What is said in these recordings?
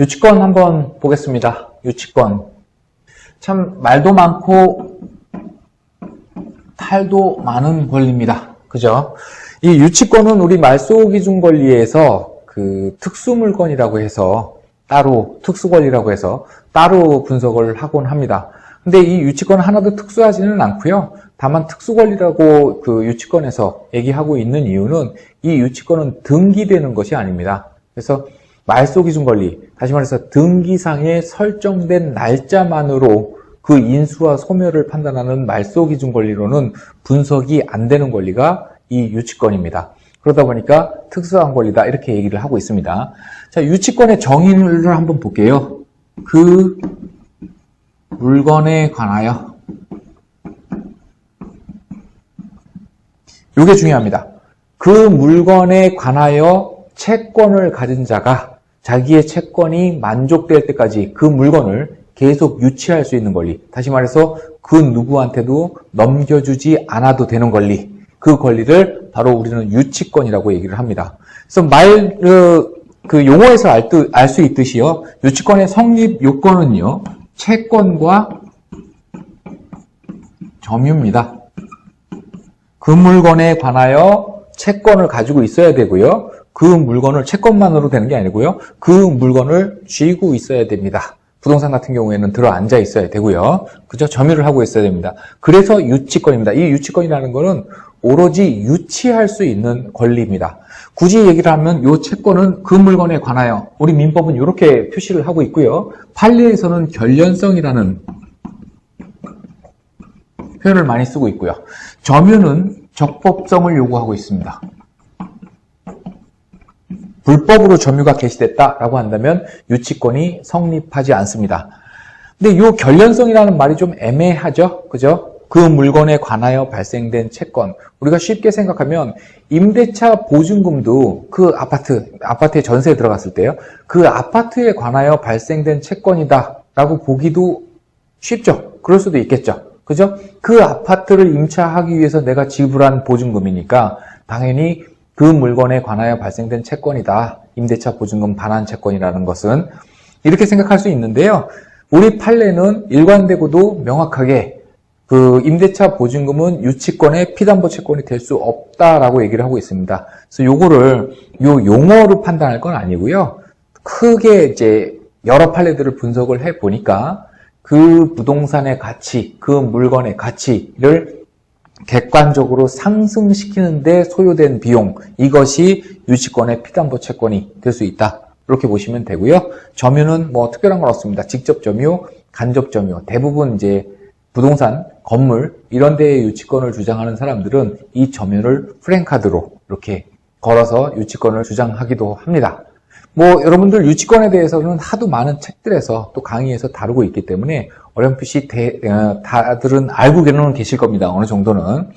유치권 한번 보겠습니다. 유치권. 참 말도 많고 탈도 많은 권리입니다. 그죠? 이 유치권은 우리 말소기준 권리에서 그 특수물건이라고 해서 따로 특수권리라고 해서 따로 분석을 하곤 합니다. 근데 이 유치권 하나도 특수하지는 않고요. 다만 특수권리라고 그 유치권에서 얘기하고 있는 이유는 이 유치권은 등기되는 것이 아닙니다. 그래서 말소기준 권리, 다시 말해서 등기상에 설정된 날짜만으로 그 인수와 소멸을 판단하는 말소기준 권리로는 분석이 안 되는 권리가 이 유치권입니다. 그러다 보니까 특수한 권리다 이렇게 얘기를 하고 있습니다. 자, 유치권의 정의를 한번 볼게요. 그 물건에 관하여, 이게 중요합니다. 그 물건에 관하여 채권을 가진 자가 자기의 채권이 만족될 때까지 그 물건을 계속 유치할 수 있는 권리, 다시 말해서 그 누구한테도 넘겨주지 않아도 되는 권리, 그 권리를 바로 우리는 유치권이라고 얘기를 합니다. 그래서 그 용어에서 알 수 있듯이요, 유치권의 성립 요건은요, 채권과 점유입니다. 그 물건에 관하여 채권을 가지고 있어야 되고요. 그 물건을 채권만으로 되는 게 아니고요. 그 물건을 쥐고 있어야 됩니다. 부동산 같은 경우에는 들어 앉아 있어야 되고요. 그죠? 점유를 하고 있어야 됩니다. 그래서 유치권입니다. 이 유치권이라는 거는 오로지 유치할 수 있는 권리입니다. 굳이 얘기를 하면 이 채권은 그 물건에 관하여, 우리 민법은 이렇게 표시를 하고 있고요. 판례에서는 결련성이라는 표현을 많이 쓰고 있고요. 점유는 적법성을 요구하고 있습니다. 불법으로 점유가 개시됐다라고 한다면 유치권이 성립하지 않습니다. 근데 이 결련성이라는 말이 좀 애매하죠? 그죠? 그 물건에 관하여 발생된 채권. 우리가 쉽게 생각하면 임대차 보증금도 그 아파트에 전세에 들어갔을 때요. 그 아파트에 관하여 발생된 채권이다라고 보기도 쉽죠? 그럴 수도 있겠죠? 그죠? 그 아파트를 임차하기 위해서 내가 지불한 보증금이니까 당연히 그 물건에 관하여 발생된 채권이다. 임대차 보증금 반환 채권이라는 것은 이렇게 생각할 수 있는데요. 우리 판례는 일관되고도 명확하게 그 임대차 보증금은 유치권의 피담보 채권이 될 수 없다라고 얘기를 하고 있습니다. 그래서 요거를 요 용어로 판단할 건 아니고요. 크게 이제 여러 판례들을 분석을 해 보니까 그 부동산의 가치, 그 물건의 가치를 객관적으로 상승시키는 데 소요된 비용, 이것이 유치권의 피담보 채권이 될 수 있다. 이렇게 보시면 되고요. 점유는 뭐 특별한 건 없습니다. 직접 점유, 간접 점유, 대부분 이제 부동산, 건물 이런 데에 유치권을 주장하는 사람들은 이 점유를 프랜카드로 이렇게 걸어서 유치권을 주장하기도 합니다. 뭐 여러분들 유치권에 대해서는 하도 많은 책들에서 또 강의에서 다루고 있기 때문에 어렴풋이 다들은 알고는 계실 겁니다. 어느 정도는.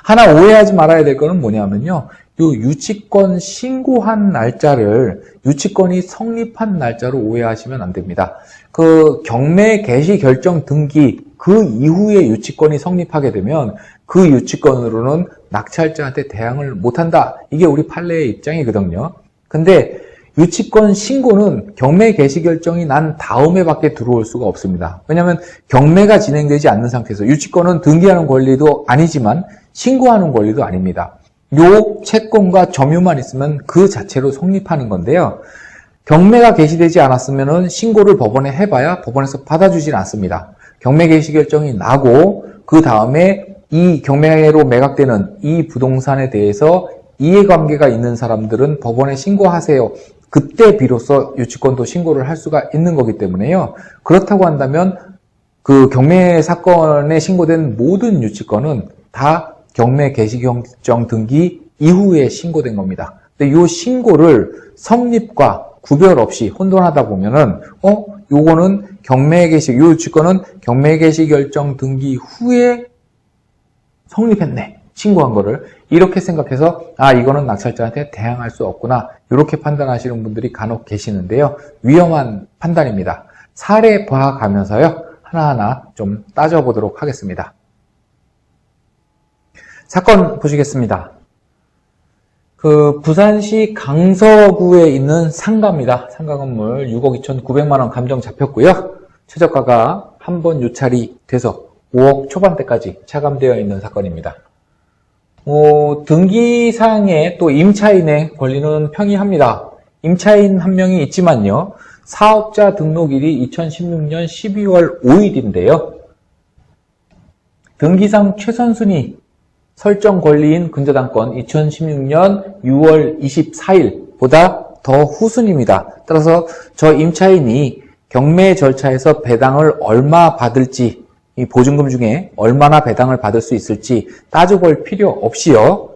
하나 오해하지 말아야 될 거는 뭐냐면요. 이 유치권 신고한 날짜를 유치권이 성립한 날짜로 오해하시면 안 됩니다. 그 경매 개시 결정 등기 그 이후에 유치권이 성립하게 되면 그 유치권으로는 낙찰자한테 대항을 못한다. 이게 우리 판례의 입장이거든요. 근데 유치권 신고는 경매 개시 결정이 난 다음에 밖에 들어올 수가 없습니다. 왜냐하면 경매가 진행되지 않는 상태에서 유치권은 등기하는 권리도 아니지만 신고하는 권리도 아닙니다. 요 채권과 점유만 있으면 그 자체로 성립하는 건데요. 경매가 개시되지 않았으면 신고를 법원에 해봐야 법원에서 받아주진 않습니다. 경매 개시 결정이 나고 그 다음에 이 경매로 매각되는 이 부동산에 대해서 이해관계가 있는 사람들은 법원에 신고하세요. 그때 비로소 유치권도 신고를 할 수가 있는 거기 때문에요. 그렇다고 한다면 그 경매 사건에 신고된 모든 유치권은 다 경매 개시 결정 등기 이후에 신고된 겁니다. 근데 이 신고를 성립과 구별 없이 혼돈하다 보면은 요거는 요 유치권은 경매 개시 결정 등기 후에 성립했네. 신고한 거를 이렇게 생각해서 이거는 낙찰자한테 대항할 수 없구나 이렇게 판단하시는 분들이 간혹 계시는데요. 위험한 판단입니다. 사례 봐가면서요 하나하나 좀 따져보도록 하겠습니다. 사건 보시겠습니다. 그 부산시 강서구에 있는 상가입니다. 상가 건물 6억 2,900만 원 감정 잡혔고요. 최저가가 한 번 유찰이 돼서 5억 초반대까지 차감되어 있는 사건입니다. 등기상에 또 임차인의 권리는 평이합니다. 임차인 한 명이 있지만요. 사업자 등록일이 2016년 12월 5일인데요. 등기상 최선순위 설정 권리인 근저당권 2016년 6월 24일보다 더 후순입니다. 따라서 저 임차인이 경매 절차에서 배당을 얼마 받을지, 이 보증금 중에 얼마나 배당을 받을 수 있을지 따져볼 필요 없이요.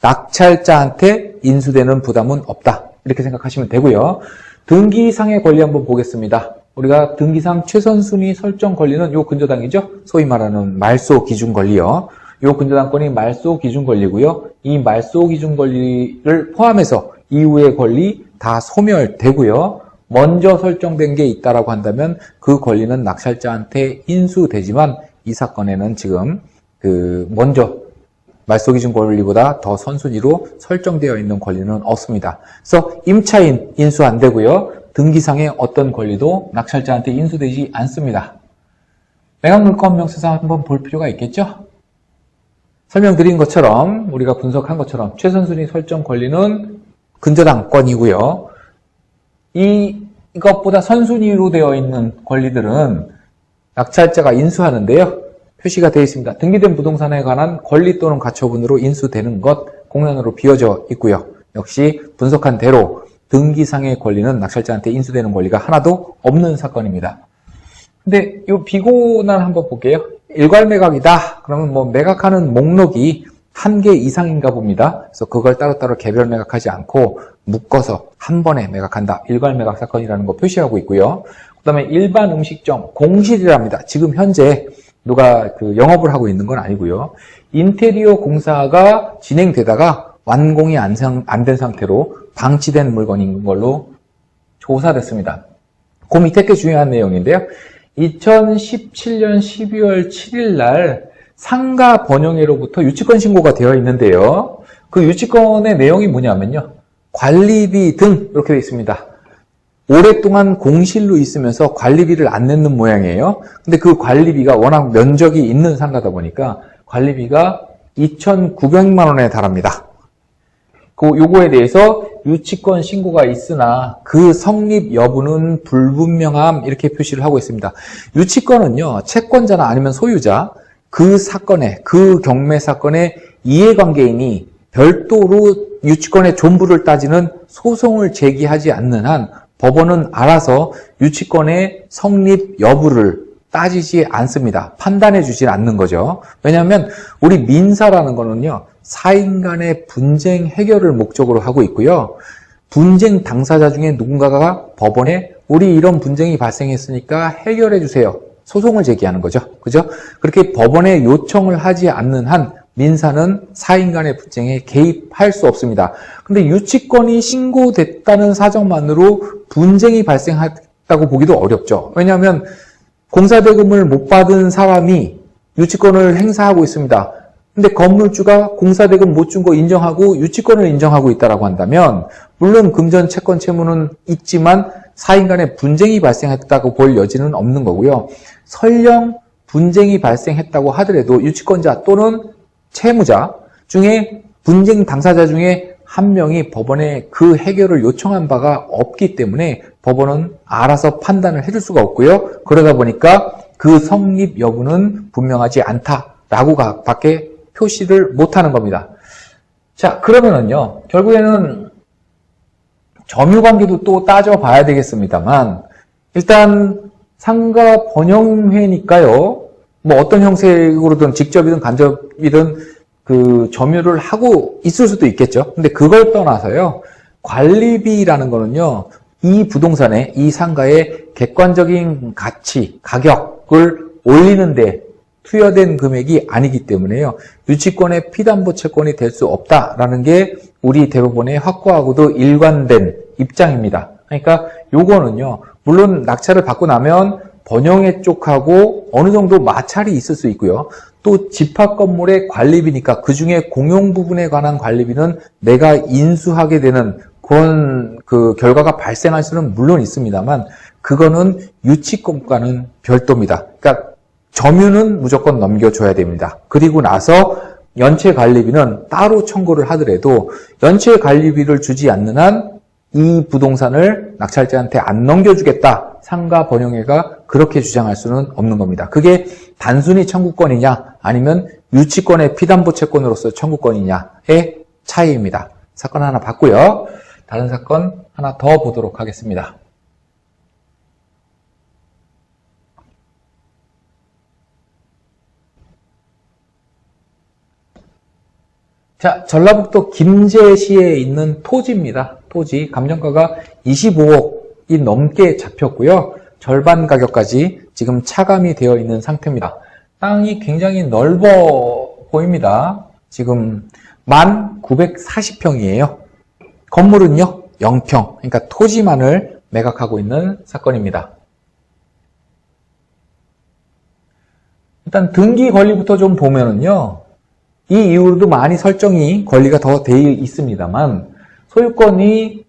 낙찰자한테 인수되는 부담은 없다. 이렇게 생각하시면 되고요. 등기상의 권리 한번 보겠습니다. 우리가 등기상 최선순위 설정 권리는 요 근저당이죠. 소위 말하는 말소 기준 권리요. 요 근저당권이 말소 기준 권리고요. 이 말소 기준 권리를 포함해서 이후의 권리 다 소멸되고요. 먼저 설정된 게 있다라고 한다면 그 권리는 낙찰자한테 인수되지만 이 사건에는 지금 먼저 말소 기준 권리보다 더 선순위로 설정되어 있는 권리는 없습니다. 그래서 임차인 인수 안 되고요. 등기상의 어떤 권리도 낙찰자한테 인수되지 않습니다. 매각물건명세서 한번 볼 필요가 있겠죠? 설명드린 것처럼 우리가 분석한 것처럼 최선순위 설정 권리는 근저당권이고요. 이것보다 선순위로 되어 있는 권리들은 낙찰자가 인수하는데요. 표시가 되어 있습니다. 등기된 부동산에 관한 권리 또는 가처분으로 인수되는 것 공란으로 비어져 있고요. 역시 분석한 대로 등기상의 권리는 낙찰자한테 인수되는 권리가 하나도 없는 사건입니다. 근데 이 비고난 한번 볼게요. 일괄 매각이다. 그러면 뭐 매각하는 목록이 한 개 이상인가 봅니다. 그래서 그걸 따로따로 개별 매각하지 않고 묶어서 한 번에 매각한다. 일괄 매각 사건이라는 거 표시하고 있고요. 그 다음에 일반 음식점 공실이랍니다. 지금 현재 누가 영업을 하고 있는 건 아니고요. 인테리어 공사가 진행되다가 완공이 안 된 상태로 방치된 물건인 걸로 조사됐습니다. 그 밑에 게 중요한 내용인데요. 2017년 12월 7일 날 상가 번영회로부터 유치권 신고가 되어 있는데요. 그 유치권의 내용이 뭐냐면요. 관리비 등 이렇게 되어 있습니다. 오랫동안 공실로 있으면서 관리비를 안 냈는 모양이에요. 근데 그 관리비가 워낙 면적이 있는 상가다 보니까 관리비가 2,900만 원에 달합니다. 요거에 대해서 유치권 신고가 있으나 그 성립 여부는 불분명함 이렇게 표시를 하고 있습니다. 유치권은요. 채권자나 아니면 소유자 그 사건에 그 경매 사건의 이해관계인이 별도로 유치권의 존부를 따지는 소송을 제기하지 않는 한 법원은 알아서 유치권의 성립 여부를 따지지 않습니다. 판단해 주지 않는 거죠. 왜냐하면 우리 민사라는 거는요. 사인 간의 분쟁 해결을 목적으로 하고 있고요. 분쟁 당사자 중에 누군가가 법원에 우리 이런 분쟁이 발생했으니까 해결해 주세요. 소송을 제기하는 거죠. 그죠? 그렇게 법원에 요청을 하지 않는 한 민사는 사인 간의 분쟁에 개입할 수 없습니다. 근데 유치권이 신고됐다는 사정만으로 분쟁이 발생했다고 보기도 어렵죠. 왜냐하면 공사대금을 못 받은 사람이 유치권을 행사하고 있습니다. 근데 건물주가 공사대금 못 준 거 인정하고 유치권을 인정하고 있다라고 한다면 물론 금전 채권 채무는 있지만 사인 간의 분쟁이 발생했다고 볼 여지는 없는 거고요. 설령 분쟁이 발생했다고 하더라도 유치권자 또는 채무자 중에 분쟁 당사자 중에 한 명이 법원에 그 해결을 요청한 바가 없기 때문에 법원은 알아서 판단을 해줄 수가 없고요. 그러다 보니까 그 성립 여부는 분명하지 않다라고 밖에 표시를 못하는 겁니다. 자, 그러면은요, 결국에는 점유관계도 또 따져봐야 되겠습니다만, 일단 상가 번영회니까요, 뭐 어떤 형식으로든 직접이든 간접이든 그 점유를 하고 있을 수도 있겠죠. 근데 그걸 떠나서요, 관리비라는 거는요, 이 부동산의, 이 상가의 객관적인 가치, 가격을 올리는데 투여된 금액이 아니기 때문에요. 유치권의 피담보 채권이 될 수 없다라는 게 우리 대법원의 확고하고도 일관된 입장입니다. 그러니까 요거는요. 물론 낙찰을 받고 나면 번영회 쪽하고 어느 정도 마찰이 있을 수 있고요. 또 집합 건물의 관리비니까 그 중에 공용 부분에 관한 관리비는 내가 인수하게 되는 그런 그 결과가 발생할 수는 물론 있습니다만 그거는 유치권과는 별도입니다. 그러니까 점유는 무조건 넘겨줘야 됩니다. 그리고 나서 연체 관리비는 따로 청구를 하더라도 연체 관리비를 주지 않는 한 이 부동산을 낙찰자한테 안 넘겨주겠다. 상가 번영회가 그렇게 주장할 수는 없는 겁니다. 그게 단순히 청구권이냐 아니면 유치권의 피담보 채권으로서 청구권이냐의 차이입니다. 사건 하나 봤고요. 다른 사건 하나 더 보도록 하겠습니다. 자, 전라북도 김제시에 있는 토지입니다. 토지 감정가가 25억이 넘게 잡혔고요. 절반 가격까지 지금 차감이 되어 있는 상태입니다. 땅이 굉장히 넓어 보입니다. 지금 1940평이에요. 건물은요 0평, 그러니까 토지만을 매각하고 있는 사건입니다. 일단 등기 권리부터 좀 보면은요, 이 이후로도 많이 설정이 권리가 더 되어 있습니다만 소유권이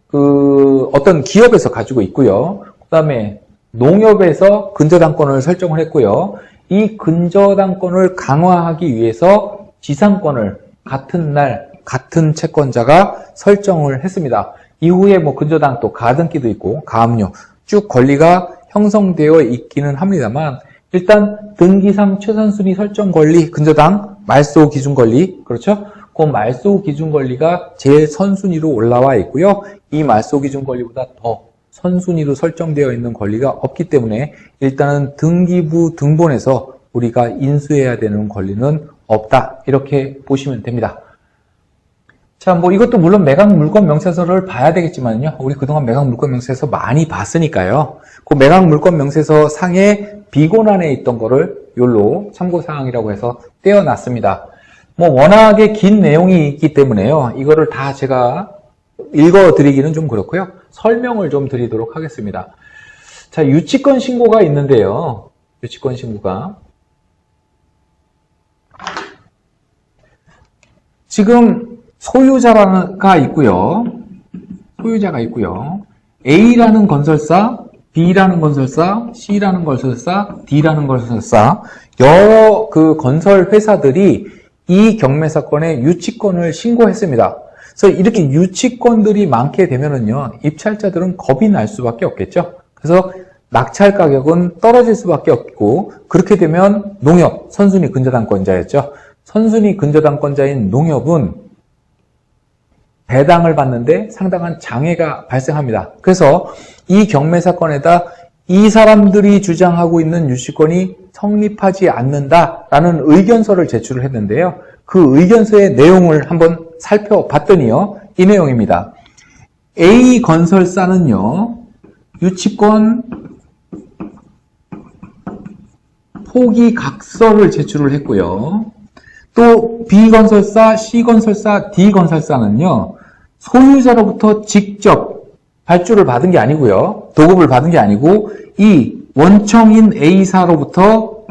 어떤 기업에서 가지고 있고요. 그 다음에 농협에서 근저당권을 설정을 했고요. 이 근저당권을 강화하기 위해서 지상권을 같은 날 같은 채권자가 설정을 했습니다. 이후에 뭐 근저당 또 가등기도 있고 가압류 쭉 권리가 형성되어 있기는 합니다만 일단 등기상 최선순위 설정 권리 근저당 말소 기준 권리 그렇죠? 그 말소 기준 권리가 제일 선순위로 올라와 있고요. 이 말소 기준 권리보다 더 선순위로 설정되어 있는 권리가 없기 때문에 일단은 등기부 등본에서 우리가 인수해야 되는 권리는 없다. 이렇게 보시면 됩니다. 자, 뭐 이것도 물론 매각 물권 명세서를 봐야 되겠지만요. 우리 그동안 매각 물권 명세서 많이 봤으니까요. 그 매각 물권 명세서 상에 비곤안에 있던 거를 요로 참고사항이라고 해서 떼어놨습니다. 뭐 워낙에 긴 내용이 있기 때문에요. 이거를 다 제가 읽어드리기는 좀 그렇고요. 설명을 좀 드리도록 하겠습니다. 자, 유치권 신고가 있는데요. 유치권 신고가. 지금 소유자가 있고요. 소유자가 있고요. A라는 건설사, B라는 건설사, C라는 건설사, D라는 건설사 여러 그 건설 회사들이 이 경매 사건에 유치권을 신고했습니다. 그래서 이렇게 유치권들이 많게 되면은요, 입찰자들은 겁이 날 수밖에 없겠죠. 그래서 낙찰 가격은 떨어질 수밖에 없고, 그렇게 되면 농협, 선순위 근저당권자였죠. 선순위 근저당권자인 농협은 배당을 받는데 상당한 장애가 발생합니다. 그래서 이 경매 사건에다 이 사람들이 주장하고 있는 유치권이 성립하지 않는다라는 의견서를 제출을 했는데요. 그 의견서의 내용을 한번 살펴봤더니요. 이 내용입니다. A 건설사는요. 유치권 포기 각서를 제출을 했고요. 또 B 건설사, C 건설사, D 건설사는요. 소유자로부터 직접 발주를 받은 게 아니고요. 도급을 받은 게 아니고 이 원청인 A사로부터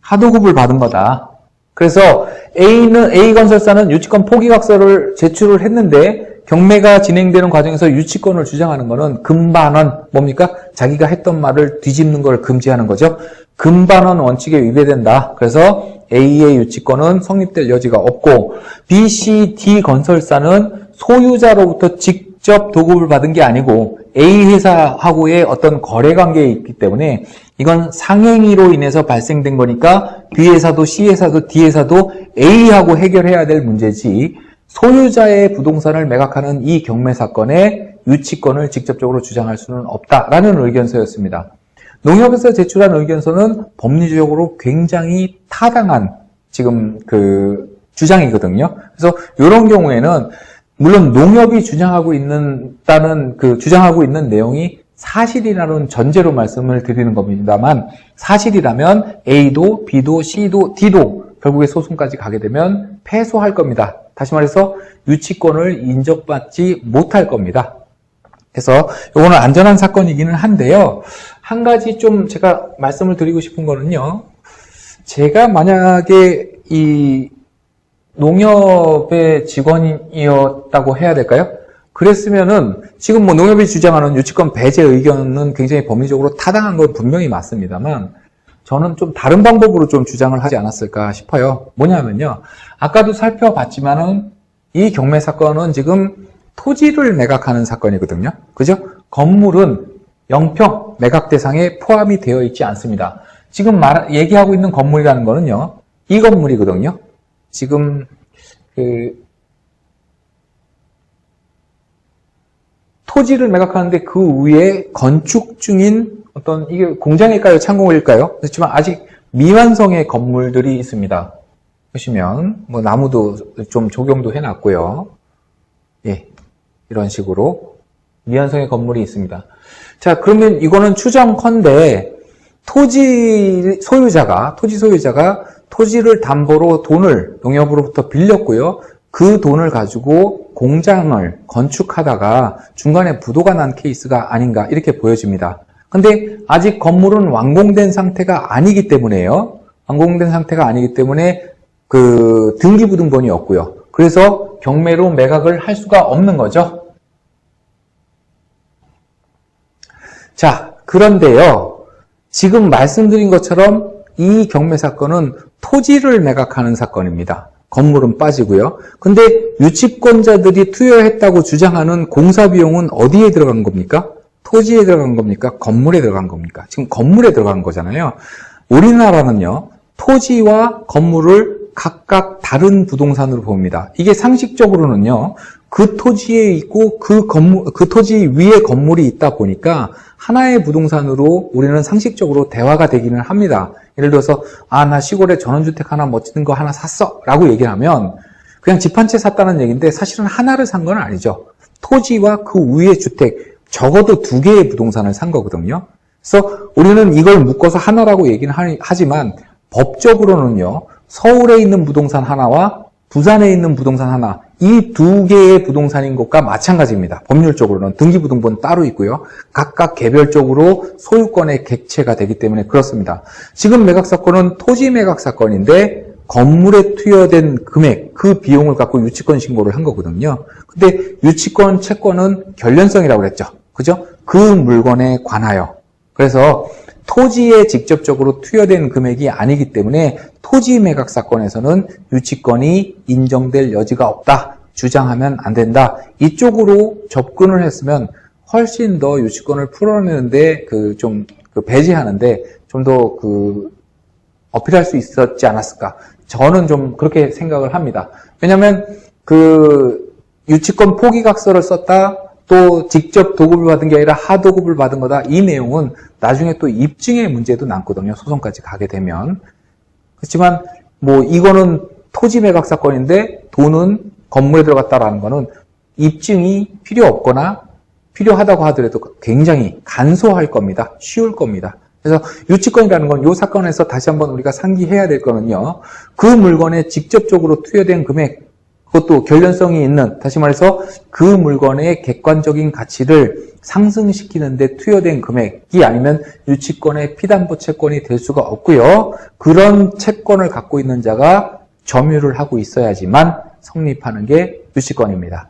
하도급을 받은 거다. 그래서 A 건설사는 유치권 포기각서를 제출을 했는데 경매가 진행되는 과정에서 유치권을 주장하는 거는 금반원, 뭡니까? 자기가 했던 말을 뒤집는 걸 금지하는 거죠. 금반원 원칙에 위배된다. 그래서 A의 유치권은 성립될 여지가 없고 B, C, D 건설사는 소유자로부터 직접 도급을 받은 게 아니고 A 회사하고의 어떤 거래관계에 있기 때문에 이건 상행위로 인해서 발생된 거니까 B 회사도 C 회사도 D 회사도 A하고 해결해야 될 문제지 소유자의 부동산을 매각하는 이 경매 사건에 유치권을 직접적으로 주장할 수는 없다라는 의견서였습니다. 농협에서 제출한 의견서는 법리적으로 굉장히 타당한 지금 그 주장이거든요. 그래서 이런 경우에는 물론 농협이 주장하고 있는 내용이 사실이라는 전제로 말씀을 드리는 겁니다만 사실이라면 A도 B도 C도 D도 결국에 소송까지 가게 되면 패소할 겁니다. 다시 말해서 유치권을 인정받지 못할 겁니다. 그래서 이거는 안전한 사건이기는 한데요. 한 가지 좀 제가 말씀을 드리고 싶은 거는요. 제가 만약에 이 농협의 직원이었다고 해야 될까요? 그랬으면은 지금 뭐 농협이 주장하는 유치권 배제 의견은 굉장히 법리적으로 타당한 건 분명히 맞습니다만 저는 좀 다른 방법으로 좀 주장을 하지 않았을까 싶어요. 뭐냐면요. 아까도 살펴봤지만은 이 경매 사건은 지금 토지를 매각하는 사건이거든요. 그죠? 건물은 영평 매각 대상에 포함이 되어 있지 않습니다. 지금 얘기하고 있는 건물이라는 거는요. 이 건물이거든요. 지금 토지를 매각하는데 그 위에 건축 중인 어떤 이게 공장일까요? 창고일까요? 그렇지만 아직 미완성의 건물들이 있습니다. 보시면 뭐 나무도 좀 조경도 해놨고요. 예, 이런 식으로 미완성의 건물이 있습니다. 자, 그러면 이거는 추정컨대 토지 소유자가 토지를 담보로 돈을 농협으로부터 빌렸고요. 그 돈을 가지고 공장을 건축하다가 중간에 부도가 난 케이스가 아닌가 이렇게 보여집니다. 근데 아직 건물은 완공된 상태가 아니기 때문에요. 완공된 상태가 아니기 때문에 그 등기부등본이 없고요. 그래서 경매로 매각을 할 수가 없는 거죠. 자, 그런데요. 지금 말씀드린 것처럼 이 경매 사건은 토지를 매각하는 사건입니다. 건물은 빠지고요. 근데 유치권자들이 투여했다고 주장하는 공사 비용은 어디에 들어간 겁니까? 토지에 들어간 겁니까? 건물에 들어간 겁니까? 지금 건물에 들어간 거잖아요. 우리나라는요. 토지와 건물을 각각 다른 부동산으로 봅니다. 이게 상식적으로는요. 그 토지에 있고 그 토지 위에 건물이 있다 보니까 하나의 부동산으로 우리는 상식적으로 대화가 되기는 합니다. 예를 들어서 나 시골에 전원주택 하나 멋진 거 하나 샀어 라고 얘기를 하면 그냥 집 한 채 샀다는 얘기인데 사실은 하나를 산 건 아니죠. 토지와 그 위에 주택 적어도 2개의 부동산을 산 거거든요. 그래서 우리는 이걸 묶어서 하나라고 얘기는 하지만 법적으로는요. 서울에 있는 부동산 하나와 부산에 있는 부동산 하나 이 2개의 부동산인 것과 마찬가지입니다. 법률적으로는 등기부등본 따로 있고요. 각각 개별적으로 소유권의 객체가 되기 때문에 그렇습니다. 지금 매각 사건은 토지 매각 사건인데 건물에 투여된 금액, 그 비용을 갖고 유치권 신고를 한 거거든요. 근데 유치권 채권은 결련성이라고 그랬죠. 그죠? 그 물건에 관하여. 그래서 토지에 직접적으로 투여된 금액이 아니기 때문에 토지 매각 사건에서는 유치권이 인정될 여지가 없다. 주장하면 안 된다. 이쪽으로 접근을 했으면 훨씬 더 유치권을 풀어내는데 배제하는데 좀 더 어필할 수 있었지 않았을까. 저는 좀 그렇게 생각을 합니다. 왜냐하면 유치권 포기각서를 썼다. 또 직접 도급을 받은 게 아니라 하도급을 받은 거다. 이 내용은 나중에 또 입증의 문제도 남거든요. 소송까지 가게 되면. 그렇지만 뭐 이거는 토지 매각 사건인데 돈은 건물에 들어갔다라는 거는 입증이 필요 없거나 필요하다고 하더라도 굉장히 간소할 겁니다. 쉬울 겁니다. 그래서 유치권이라는 건 이 사건에서 다시 한번 우리가 상기해야 될 거는요. 그 물건에 직접적으로 투여된 금액, 그것도 결련성이 있는, 다시 말해서 그 물건의 객관적인 가치를 상승시키는 데 투여된 금액이 아니면 유치권의 피담보 채권이 될 수가 없고요. 그런 채권을 갖고 있는 자가 점유를 하고 있어야지만 성립하는 게 유치권입니다.